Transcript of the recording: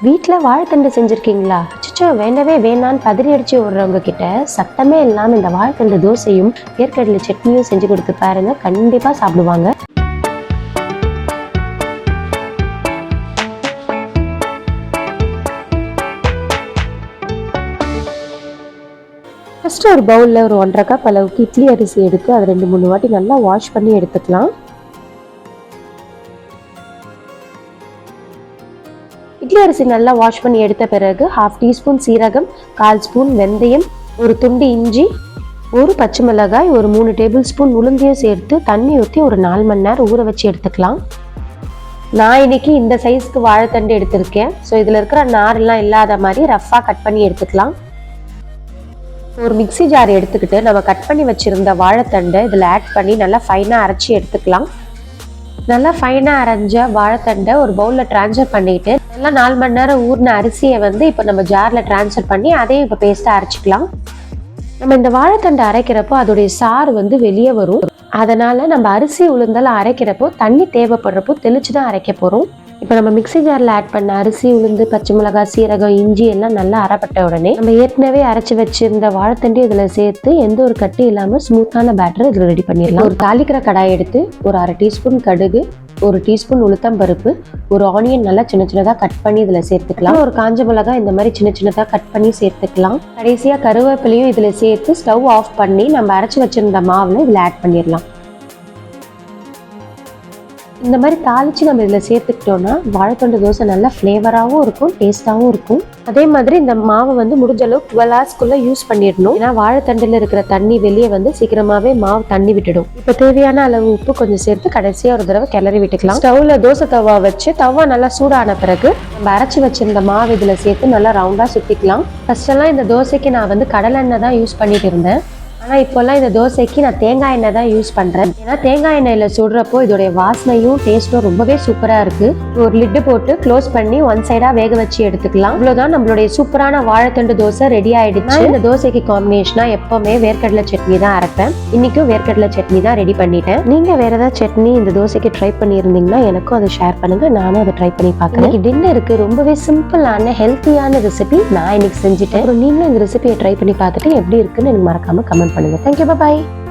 வீட்டில் வாழைத்தண்டு செஞ்சுருக்கீங்களா? அச்சோ வேண்டவே வேணான்னு பதறி அடிச்சு ஓடுறவங்க கிட்ட சத்தமே இல்லாமல் இந்த வாழைத்தண்டு தோசையும் வேர்க்கடலை சட்னியும் செஞ்சு கொடுத்து பாருங்க, கண்டிப்பாக சாப்பிடுவாங்க. ஃபஸ்ட்டு ஒரு பவுலில் ஒரு 1.5 கப் அளவுக்கு இட்லி அரிசி எடுத்து அதை 2-3 வாட்டி நல்லா வாஷ் பண்ணி எடுத்துக்கலாம். இட்லி அரிசி நல்லா வாஷ் பண்ணி எடுத்த பிறகு 1/2 டீஸ்பூன் சீரகம், 1/4 ஸ்பூன் வெந்தயம், ஒரு துண்டு இஞ்சி, ஒரு பச்சை மிளகாய், ஒரு 3 டேபிள் ஸ்பூன் உளுந்தையும் சேர்த்து தண்ணி ஊற்றி ஒரு 4 மணி நேரம் ஊற வச்சு எடுத்துக்கலாம். நான் இன்னைக்கு இந்த சைஸ்க்கு வாழைத்தண்டு எடுத்திருக்கேன். ஸோ இதில் இருக்கிற நாரெல்லாம் இல்லாத மாதிரி ரஃப்பாக கட் பண்ணி எடுத்துக்கலாம். ஒரு மிக்சி ஜார் எடுத்துக்கிட்டு நம்ம கட் பண்ணி வச்சுருந்த வாழைத்தண்டை இதில் ஆட் பண்ணி நல்லா ஃபைனாக அரைச்சி எடுத்துக்கலாம். நல்லா ஃபைனாக அரைஞ்ச வாழைத்தண்டை ஒரு பவுலில் ட்ரான்ஸ்ஃபர் பண்ணிவிட்டு நல்லா 4 மணி நேரம் ஊறின அரிசியை இப்போ நம்ம ஜாரில் ட்ரான்ஸ்ஃபர் பண்ணி அதையும் இப்போ பேஸ்ட்டாக அரைச்சிக்கலாம். நம்ம இந்த வாழைத்தண்டை அரைக்கிறப்போ அதோடைய சாறு வெளியே வரும். அதனால் நம்ம அரிசி உளுந்தெல்லாம் அரைக்கிறப்போ தண்ணி தேவைப்படுறப்போ தெளிச்சு தான் அரைக்க போகிறோம். இப்போ நம்ம மிக்சி ஜாரில் ஆட் பண்ண அரிசி, உளுந்து, பச்சை மிளகாய், சீரகம், இஞ்சி எல்லாம் நல்லா அரைப்பட்ட உடனே நம்ம ஏற்கனவே அரைச்சி வச்சிருந்த வாழைத்தண்டு இதில் சேர்த்து எந்த ஒரு கட்டி இல்லாமல் ஸ்மூத்தான பேட்டர் இதில் ரெடி பண்ணிடலாம். ஒரு தாளிக்கிற கடாய் எடுத்து ஒரு 1/2 டீஸ்பூன் கடுகு, 1 டீஸ்பூன் உளுத்தம் பருப்பு, ஒரு ஆனியன் நல்லா சின்ன சின்னதாக கட் பண்ணி இதில் சேர்த்துக்கலாம். ஒரு காஞ்ச மிளகாய் இந்த மாதிரி சின்ன சின்னதாக கட் பண்ணி சேர்த்துக்கலாம். கடைசியாக கருவேப்பிலையும் இதில் சேர்த்து ஸ்டவ் ஆஃப் பண்ணி நம்ம அரைச்சி வச்சிருந்த மாவில் இதில் ஆட் பண்ணிடலாம். இந்த மாதிரி தாளித்து நம்ம இதில் சேர்த்துக்கிட்டோன்னா வாழைத்தண்டு தோசை நல்லா ஃப்ளேவராகவும் இருக்கும், டேஸ்ட்டாகவும் இருக்கும். அதே மாதிரி இந்த மாவை முடிஞ்ச அளவு 12 ஹவர்ஸ்க்குள்ளே யூஸ் பண்ணிடணும். ஏன்னா வாழைத்தண்டில் இருக்கிற தண்ணி வெளியே சீக்கிரமாகவே மாவு தண்ணி விட்டுடும். இப்போ தேவையான அளவு உப்பு கொஞ்சம் சேர்த்து கடைசியாக ஒரு தடவை கிளறி விட்டுக்கலாம். ஸ்டவ்வில் தோசை தவா வச்சு தவா நல்லா சூடான பிறகு நம்ம அரைச்சி வச்சிருந்த மாவு இதில் சேர்த்து நல்லா ரவுண்டாக சுற்றிக்கலாம். ஃபர்ஸ்டெல்லாம் இந்த தோசைக்கு நான் கடலை எண்ணெய் தான் யூஸ் பண்ணிட்டு இருந்தேன். ஆனால் இப்போல்லாம் இந்த தோசைக்கு நான் தேங்காய் எண்ணெய் தான் யூஸ் பண்ணுறேன். ஏன்னா தேங்காய் எண்ணெயில் சுடுறப்போ இதோடைய வாசனையும் டேஸ்ட்டும் ரொம்பவே சூப்பராக இருக்குது. ஒரு லிட்டு போட்டு க்ளோஸ் பண்ணி 1 சைடாக வேக வச்சு எடுத்துக்கலாம். இவ்வளோதான், நம்மளுடைய சூப்பரான வாழைத்தண்டு தோசை ரெடி ஆகிடுச்சு. இந்த தோசைக்கு காம்பினேஷனாக எப்போவுமே வேர்க்கடலை சட்னி தான் அரைப்பேன். இன்றைக்கும் வேர்க்கடலை சட்னி தான் ரெடி பண்ணிட்டேன். நீங்கள் வேறு ஏதாவது சட்னி இந்த தோசைக்கு ட்ரை பண்ணியிருந்தீங்கன்னா எனக்கும் அதை ஷேர் பண்ணுங்கள், நானும் அதை ட்ரை பண்ணி பார்க்குறேன். டின்னருக்கு ரொம்பவே சிம்பிளான ஹெல்த்தியான ரெசிபி நான் இன்னைக்கு செஞ்சுட்டேன். நீங்களும் இந்த ரெசிபியை ட்ரை பண்ணி பார்த்துட்டு எப்படி இருக்குன்னு எனக்கு மறக்காமல் கமெண்ட் பண்ணுங்க. Thank you. Bye bye.